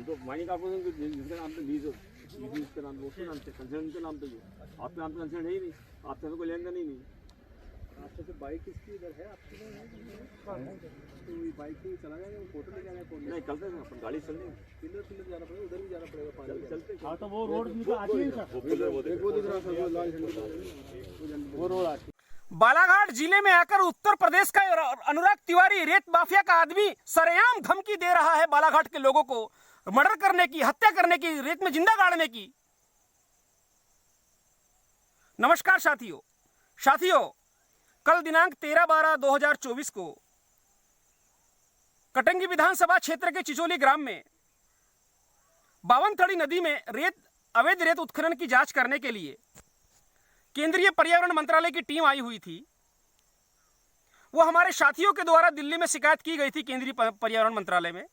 तो mining corporation जिसका नाम तो लीज उसके नाम उसके नाम से कंसर्न के नाम तो ये आपके नाम तो कंसर्न है ही नहीं, आपसे हमें कोई लेन देन ही नहीं। आपसे तो बाइक इसकी इधर है आपकी तो ये बाइक से चला जाएगा, फोटो ले जाना है फोन नहीं चलते हैं अपन गाड़ी चल रही है, पिलर जाना पड़ेगा, उधर भी जाना पड़ेगा पानी चलते हाँ तो वो रोड भी तो आती है सर, वो दिख रहा है लाल झंडे वो रोड आती है। बालाघाट जिले में आकर उत्तर प्रदेश का अनुराग तिवारी रेत माफिया का आदमी सरेआम धमकी दे रहा है बालाघाट के लोगों को मर्डर करने की, हत्या करने की, रेत में जिंदा गाड़ने की। नमस्कार साथियों, कल दिनांक 13/12/2024 को कटंगी विधानसभा क्षेत्र के चिचोली ग्राम में बावनथड़ी नदी में अवैध रेत उत्खनन की जांच करने के लिए केंद्रीय पर्यावरण मंत्रालय की टीम आई हुई थी। वो हमारे साथियों के द्वारा दिल्ली में शिकायत की गई थी केंद्रीय पर्यावरण मंत्रालय में,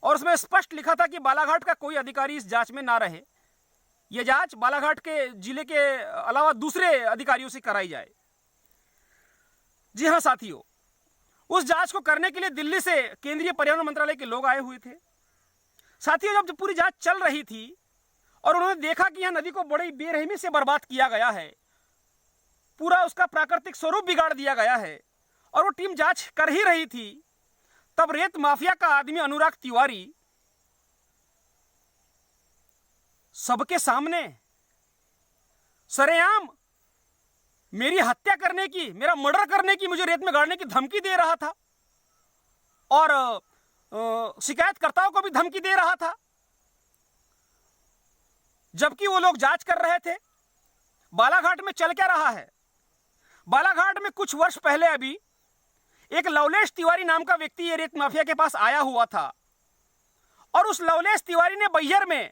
और उसमें स्पष्ट लिखा था कि बालाघाट का कोई अधिकारी इस जांच में ना रहे, यह जांच बालाघाट के जिले के अलावा दूसरे अधिकारियों से कराई जाए। जी हाँ साथियों, उस जांच को करने के लिए दिल्ली से केंद्रीय पर्यावरण मंत्रालय के लोग आए हुए थे। साथियों, जब पूरी जांच चल रही थी और उन्होंने देखा कि यह नदी को बड़ी बेरहमी से बर्बाद किया गया है, पूरा उसका प्राकृतिक स्वरूप बिगाड़ दिया गया है, और वो टीम जांच कर ही रही थी, तब रेत माफिया का आदमी अनुराग तिवारी सबके सामने सरेआम मेरी हत्या करने की, मेरा मर्डर करने की, मुझे रेत में गाड़ने की धमकी दे रहा था, और शिकायतकर्ताओं को भी धमकी दे रहा था, जबकि वो लोग जांच कर रहे थे। बालाघाट में चल क्या रहा है? बालाघाट में कुछ वर्ष पहले अभी एक लवलेश तिवारी नाम का व्यक्ति ये रेत माफिया के पास आया हुआ था, और उस लवलेश तिवारी ने बैहर में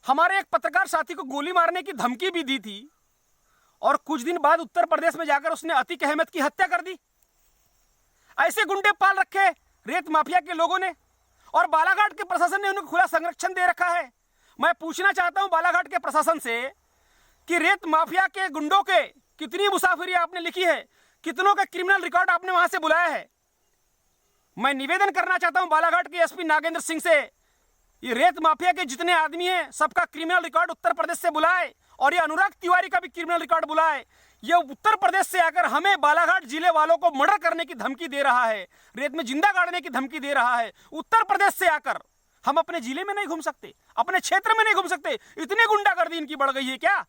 हमारे एक पत्रकार साथी को गोली मारने की धमकी भी दी थी, और कुछ दिन बाद उत्तर प्रदेश में जाकर उसने अतीक अहमद की हत्या कर दी। ऐसे गुंडे पाल रखे रेत माफिया के लोगों ने, और बालाघाट के प्रशासन ने उन्हें खुला संरक्षण दे रखा है। मैं पूछना चाहता हूं बालाघाट के प्रशासन से कि रेत माफिया के गुंडों के कितनी मुसाफिरी आपने लिखी है, कितनों का क्रिमिनल रिकॉर्ड आपने वहां से बुलाया है। मैं निवेदन करना चाहता हूं बालाघाट के एसपी नागेंद्र सिंह से, ये रेत माफिया के जितने आदमी हैं सबका क्रिमिनल रिकॉर्ड उत्तर प्रदेश से बुलाए, और ये अनुराग तिवारी का भी क्रिमिनल रिकॉर्ड बुलाए। ये उत्तर प्रदेश से आकर हमें बालाघाट जिले वालों को मर्डर करने की धमकी दे रहा है, रेत में जिंदा गाड़ने की धमकी दे रहा है। उत्तर प्रदेश से आकर हम अपने जिले में नहीं घूम सकते, अपने क्षेत्र में नहीं घूम सकते? इतनी गुंडागर्दी इनकी बढ़ गई है क्या?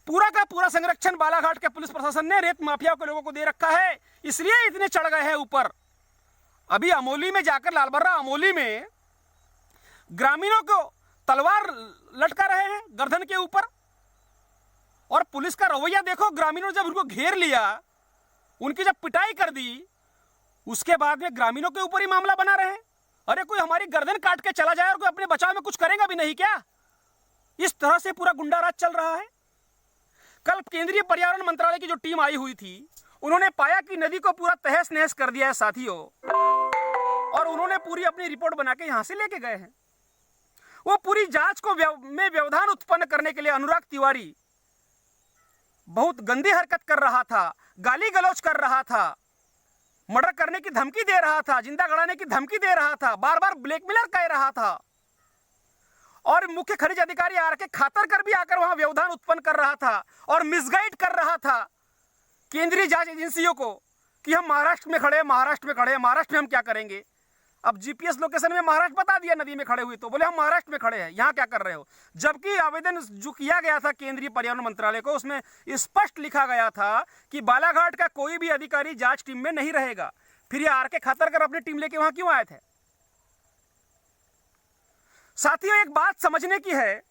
पूरा का पूरा संरक्षण बालाघाट के पुलिस प्रशासन ने रेत माफिया के लोगों को दे रखा है, इसलिए इतने चढ़ गए हैं ऊपर। अभी अमोली में जाकर, लालबर्रा अमोली में ग्रामीणों को तलवार लटका रहे हैं गर्दन के ऊपर, और पुलिस का रवैया देखो। ग्रामीणों ने जब उनको घेर लिया, उनकी जब पिटाई कर दी, उसके बाद में ग्रामीणों के ऊपर ही मामला बना रहे हैं। अरे कोई हमारी गर्दन काट के चला जाए और कोई अपने बचाव में कुछ करेगा भी नहीं क्या? इस तरह से पूरा गुंडाराज चल रहा है। कल केंद्रीय पर्यावरण मंत्रालय की जो टीम आई हुई थी, उन्होंने पाया कि नदी को पूरा तहस नहस कर दिया है साथियों, और उन्होंने पूरी अपनी रिपोर्ट बना के यहां से लेके गए हैं। वो पूरी जांच को में व्यवधान उत्पन्न करने के लिए अनुराग तिवारी बहुत गंदी हरकत कर रहा था, गाली गलौज कर रहा था, मर्डर करने की धमकी दे रहा था, जिंदा गड़ाने की धमकी दे रहा था, बार बार ब्लैकमेलर कह रहा था, और मुख्य खनिज अधिकारी आर के खातर कर भी आकर वहां व्यवधान उत्पन्न कर रहा था, और मिसगाइड कर रहा था केंद्रीय जांच एजेंसियों को कि हम महाराष्ट्र में खड़े हैं, महाराष्ट्र में खड़े हैं, महाराष्ट्र में हम क्या करेंगे। अब जीपीएस लोकेशन में महाराष्ट्र बता दिया नदी में खड़े हुए, तो बोले हम महाराष्ट्र में खड़े हैं, यहाँ क्या कर रहे हो? जबकि आवेदन जो किया गया था केंद्रीय पर्यावरण मंत्रालय को, उसमें स्पष्ट लिखा गया था कि बालाघाट का कोई भी अधिकारी जांच टीम में नहीं रहेगा। फिर ये आर के खातर कर अपनी टीम लेके वहां क्यों आए थे? साथियों, एक बात समझने की है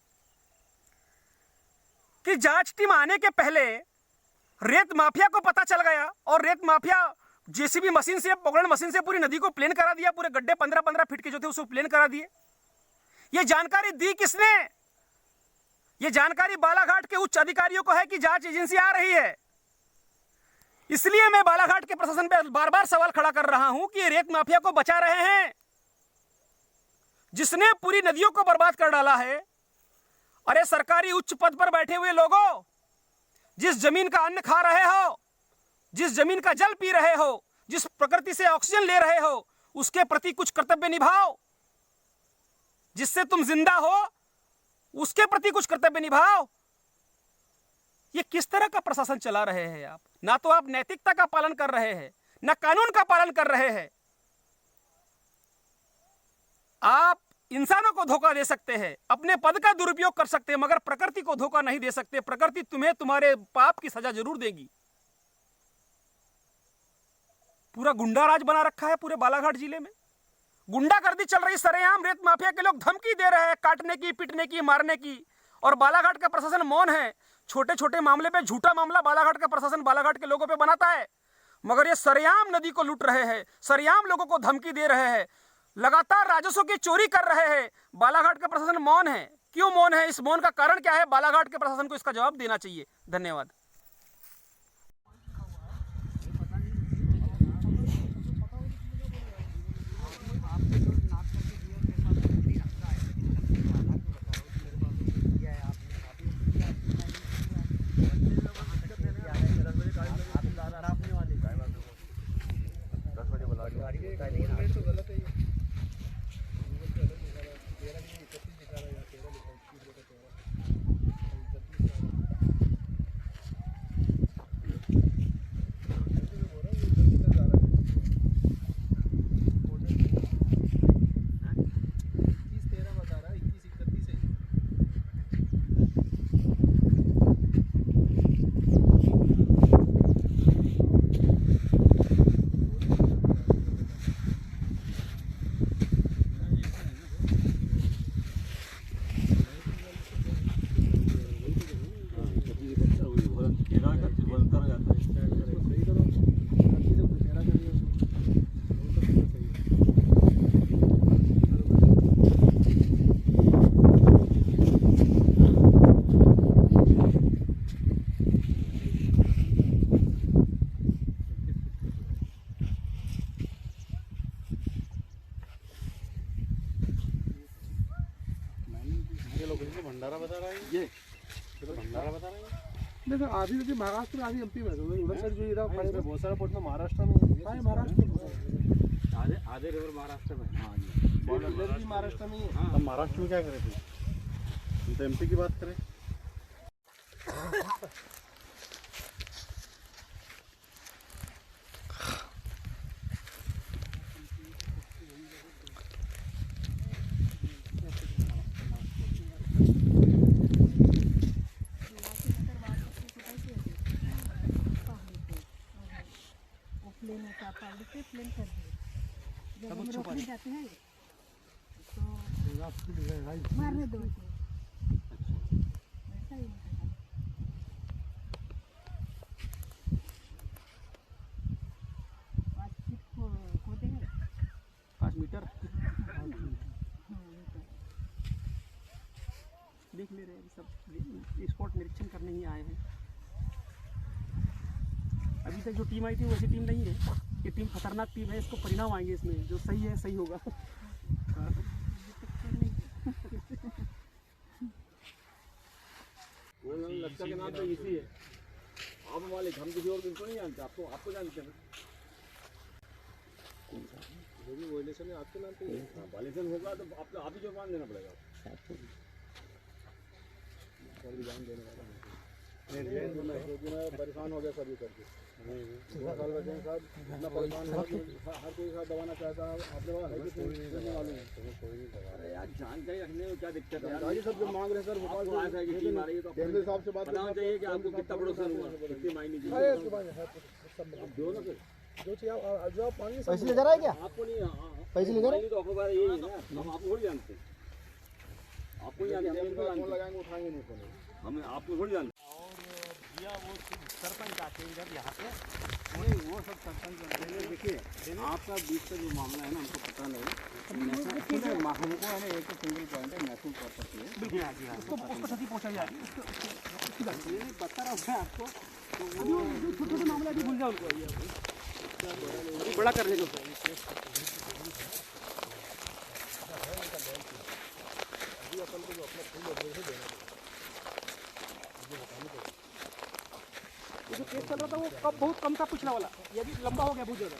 कि जांच टीम आने के पहले रेत माफिया को पता चल गया, और रेत माफिया जेसीबी मशीन से, पकड़न मशीन से पूरी नदी को प्लेन करा दिया। पूरे गड्ढे 15-15 फीट के जो थे उसको प्लेन करा दिए। ये जानकारी दी किसने? ये जानकारी बालाघाट के उच्च अधिकारियों को है कि जांच एजेंसी आ रही है। इसलिए मैं बालाघाट के प्रशासन पे बार बार सवाल खड़ा कर रहा हूं कि रेत माफिया को बचा रहे हैं, जिसने पूरी नदियों को बर्बाद कर डाला है। अरे सरकारी उच्च पद पर बैठे हुए लोगों, जिस जमीन का अन्न खा रहे हो, जिस जमीन का जल पी रहे हो, जिस प्रकृति से ऑक्सीजन ले रहे हो, उसके प्रति कुछ कर्तव्य निभाओ। जिससे तुम जिंदा हो उसके प्रति कुछ कर्तव्य निभाओ। ये किस तरह का प्रशासन चला रहे हैं आप? ना तो आप नैतिकता का पालन कर रहे हैं, ना कानून का पालन कर रहे हैं। आप इंसानों को धोखा दे सकते हैं, अपने पद का दुरुपयोग कर सकते हैं, मगर प्रकृति को धोखा नहीं दे सकते। प्रकृति तुम्हें तुम्हारे पाप की सजा जरूर देगी। पूरा गुंडा राज बना रखा है पूरे बालाघाट जिले में। गुंडागर्दी चल रही सरेआम। रेत माफिया के लोग धमकी दे रहे हैं काटने की, पीटने की, मारने की, और बालाघाट का प्रशासन मौन है। छोटे छोटे मामले पे झूठा मामला बालाघाट का प्रशासन बालाघाट के लोगों पे बनाता है, मगर ये सरेआम नदी को लूट रहे हैं, सरेआम लोगों को धमकी दे रहे हैं, लगातार राजस्व की चोरी कर रहे हैं। बालाघाट का प्रशासन मौन है। क्यों मौन है? इस मौन का कारण क्या है? बालाघाट के प्रशासन को इसका जवाब देना चाहिए। धन्यवाद। भंडारा बता रहा है ये, भंडारा बता रहा है। देखो आधी नदी महाराष्ट्र में, आधी एमपी में। उधर साइड जो इधर खड़े थे बहुत सारा पोर्ट में महाराष्ट्र में है, महाराष्ट्र में आधे आधे रिवर महाराष्ट्र में। हाँ बॉर्डर भी महाराष्ट्र में ही है। हम महाराष्ट्र में क्या करे थे? हम तो एमपी की बात करें। प्लेन कर दिए। जब हम रोकने जाते हैं तो मारने दो ऐसा ही होता है। 5 फीट खोदे हैं, 5 मीटर देख ले रहे हैं। सब स्पॉट निरीक्षण करने ही आए हैं। अभी तक जो टीम आई थी वैसी टीम नहीं है। ये टीम खतरनाक टीम है। इसको परिणाम आएंगे इसमें, जो सही है सही होगा। लगता के नाम तो इसी है। आप मालिक, हम किसी और को नहीं जानते। आपको जानते हैं। जो भी वायलेशन है आपके नाम पे ही है। वायलेशन होगा तो आप ही जुर्माना देना पड़ेगा। ध्यान देने वाला परेशान हो गया सभी करके। साल बचे हैं साहब, इतना परेशान हुआ कि हर कोई साथ दबाना चाहता है। आपने बात है कि मालूम है अरे यार जानकारी रखने में क्या दिक्कत है? जानकारी सब जो मांग रहे सर, केंद्र साहब से बात करना चाहिए कि आपको कितना प्रोडक्शन हुआ, कितनी मायने दो ना। फिर जो चाहिए जो आप मांगे पैसे लेकर आए क्या? आपको नहीं, पैसे लेकर आए तो अखबार यही है ना। हम आपको थोड़ी जानते, आपको नहीं जानते, फोन लगाएंगे उठाएंगे नहीं फोन, हम आपको थोड़ी जानते। भैया वो सरपंच आते हैं जब यहाँ पे, नहीं वो सब सरपंच। देखिए आपका बीच का जो मामला है ना, हमको पता नहीं। हमको है ना एक सिंगल पॉइंट है, महसूस कर सकते हैं उसको क्षति पहुँचाई जा रही है। बता रहा हूँ आपको। छोटे छोटे मामले भी भूल जाओ उनको, बड़ा कर लेंगे। जो केस चल रहा था वो कब बहुत कम था पिछला वाला, ये भी लंबा हो गया बहुत ज़्यादा।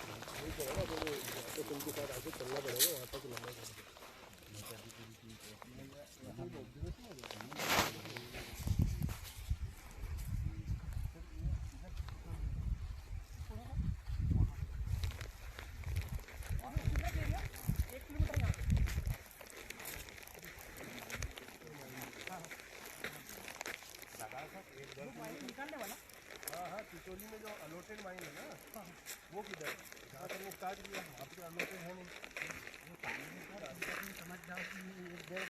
चिचोली में जो अलॉटेड माइन है ना, वो किधर है? जहाँ तक वो स्टार्ट किया वहाँ पे अलॉटेड है नहीं। समझ जाओ कि 1-1.5